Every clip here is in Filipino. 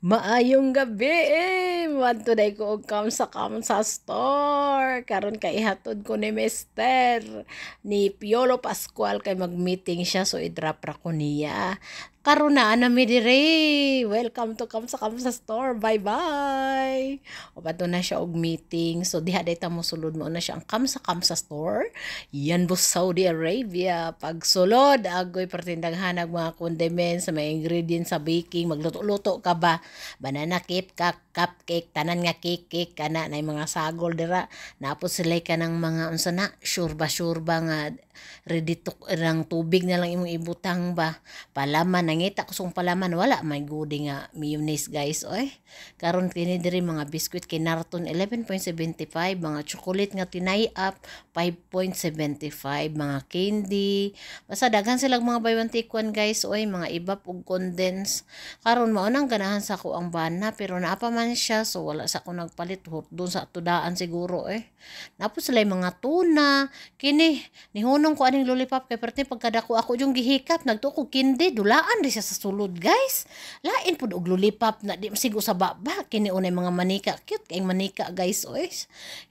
Maayong gabi! Wantoday ko og kam sa store. Karon kay ihatod ko ni Mister ni Piolo Pascual kay mag-meeting siya so i-drop ra ko niya. Karon na mi dire. Welcome to kam sa store. Bye-bye. O bato na siya og meeting. So diha day ta mo sulod mo na siya ang kam sa store. Yan bo Saudi Arabia. Pag sulod agoy pertindaghanag mga condiments sa mga ingredients sa baking. Magluto-luto ka ba? Banana cake, cupcake, tanan nga cake kana na mga sagol dira. Napos sila ka ng mga unsa na syurba nga ready to ng tubig na lang imong ibutang ba. Palaman nangita ko sung palaman wala may gudi nga mayonnaise guys oy. Karon kini diri mga biscuit kinarton 11.75, mga chocolate nga tinay up 5.75, mga candy. Basta daghan silang mga buy one take one guys oy, mga ibap ug condense. Karon mao nang ganahan sa ko ang bana pero naapa man siya so wala sa ko nagpalit doon sa tudaan siguro eh. Napos sila mga tuna kini nihunong ko aning lollipop kay perti pagkadako ako yung gihikap nagtuko kindi dulaan di siya sa sulod guys. Lain pud og lollipop na di masigo sa baba kini unay mga manika cute kay manika guys oy.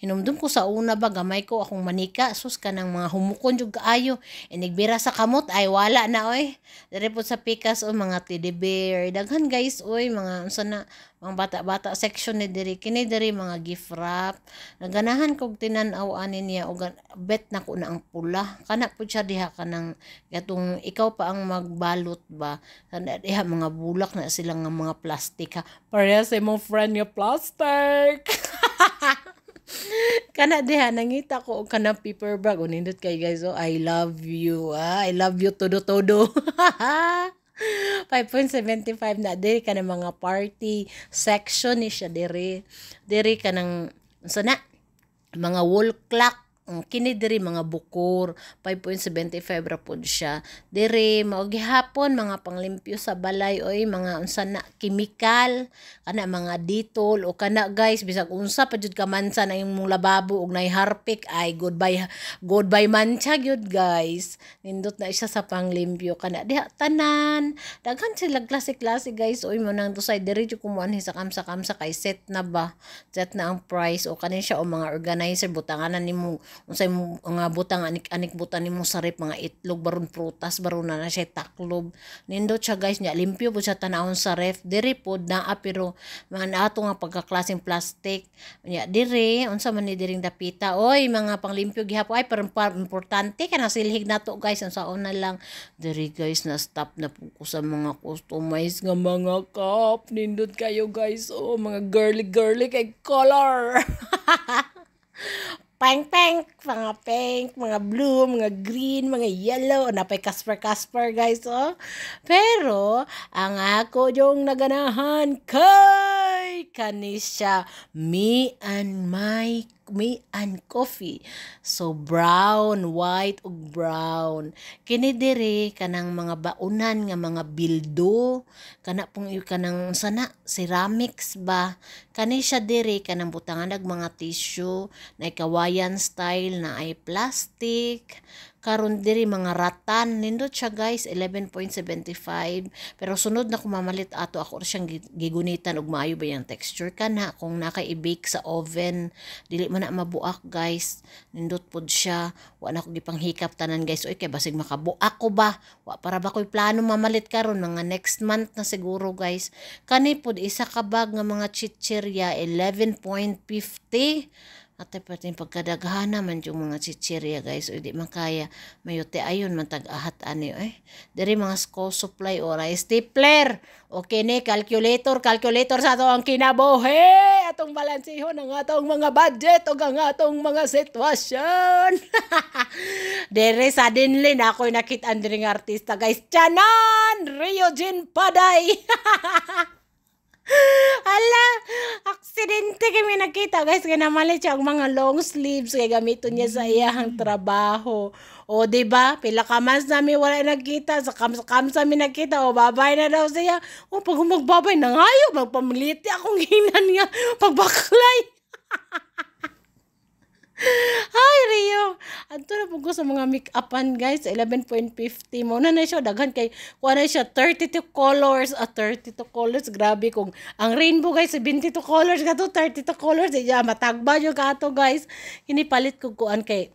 Hinumdum ko sa una ba gamay ko akong manika sus kanang mga humukon jud kaayo inigbira sa kamot ay wala na oy. Diri pud sa pikas o mga teddy bear daghan guys oy mga unsa na mga bata-bata section ni diri kini diri mga gift wrap naganahan kog tinan-aw ani niya og bet na ko na ang pula kana pud siya diha kanang gatong ikaw pa ang magbalot ba kana diha mga bulak na sila nga mga plastic ha pareha sa imong friend nga plastic. Kana diha nangita ko og kanang paper bag unindot kay guys oh I love you I love you todo 5.75 na diri ka ng mga party section ni siya diri ka ng sana mga wall clock kini diri mga bukur 5.75 ra pud siya diri mao gihapon mga panglimpyo sa balay oy mga unsa na chemical kana mga Dettol o kana guys bisag unsa pa jud ka mansa na imong lababo og nay harpik ay goodbye mancha gyud guys nindot na siya sa panglimpyo kana diha tanan daghan sila klase guys oy mo nang dusay diri jud kumuan sa kamsa kay set na ba set na ang price o kanin siya o mga organizer butanganan nimo unsay mga butang anik butan nimo sa rep mga itlog baron prutas baron na siya taklob nindot siya guys nya limpyo pud siya tanawon sa ref diri pod naa pero man ato nga pagkaklaseng plastic nya diri unsa man ni diring dapita oy mga panglimpyo gihapon ay pero importante kana silhig nato guys unsa na lang diri guys na stop na po ko sa mga customized nga mga cup nindot kayo guys oh mga girly kay color. Pink, mga blue, mga green, mga yellow, napay Casper guys, oh. Pero, ang ako yung naganahan kay kanisya, me and coffee. So, brown, white, ug brown. Kini diri kanang mga baunan nga mga bildo, kana pong kanang sana, ceramics ba. Kani siya diri kanang butangan mga tissue, na kawayan style na ay plastic karon diri mga ratan nindot siya guys 11.75 pero sunod na kumamalit ato ako siyang gigunitan og maayo ba yung texture kana kung naka-i-bake sa oven dili man na mabuak guys nindot pod siya wa na ko gipanghikap tanan guys oy kay basig makabuak ko ba wa para ba ko'y plano mamalit karon mga next month na siguro guys kani pod isa ka bag nga mga chichirya 11.50 Ate pati pagkadaghan naman yung mga chichirya guys o di man kaya mayote ayon man tag-ahat ani diri mga school supply or stapler okay ni calculator sa ato ang kinabuhi atong balansihon ang atong mga budget o ang atong mga sitwasyon. Dere suddenly na ako'y nakita diri nga artista guys Chanan Rio Jean Paday. Ala, aksidente kami nakita guys kaya namalit siya ang mga long sleeves kaya gamiton niya sa iyang trabaho. O diba, pila ka months namin wala nakita, sa kamsa mi nakita, o babay na daw siya. O pag magbabay na ngayon, magpamiliti akong hinan nga, pagbaklay. Hi, Rio! Adto na po ko sa mga make-upan, guys. 11.50 mo na siya. Daghan kay, kuha na siya, 32 colors. 32 colors. Grabe kung, ang rainbow, guys, 72 colors. Gato, 32 colors. Iya, matagba yung gato, guys. Kinipalit ko kuan kay,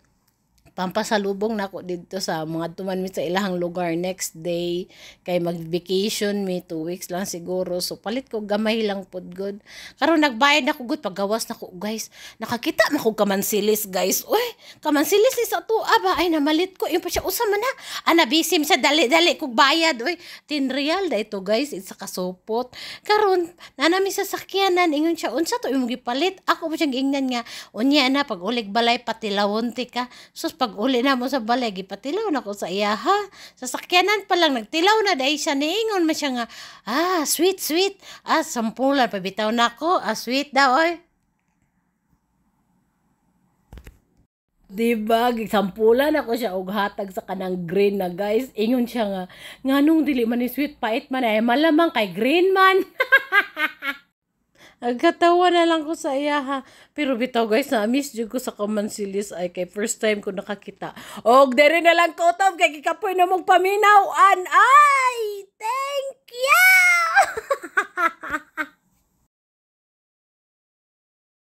pampasalubong na ako dito sa mga tuman mi sa ilahang lugar next day kay mag-vacation mi 2 weeks lang siguro, so palit ko gamay lang pod good karon nagbayad na ko good paggawas na ko, guys. Nakakita man ko kamansilis, guys. Uy, kamansilis is ato ba ay namalit ko yung pa siya usa man na ana bisim sa dali-dali kog bayad. Uy, 10 real da ito, guys, isa kasupot karon nanami sa sakyanan ingon siya unsa to imong gipalit. Ako pa siyang giingnan nga unya na pag ulig balay patilawon ti ka. Sus pag uli na mo sa balay gipatilaw na ko sa iya ha. Sa sakyanan pa lang nagtilaw na dahil siya niingon man siya nga sweet sweet. Sampulan pabitaw na ko. Sweet daw oy. Diba, gisampulan ako siya og hatag sa kanang green na, guys. Ingon siya nga nganong dili man ni sweet pait man ay malamang kay green man. Agkatawa na lang ko sa iya ha. Pero bitaw, guys, na-miss jud ko sa kamansilis ay kay first time ko nakakita. Og dere na lang ko kay gikapoy na mong paminawan. Ay, thank you!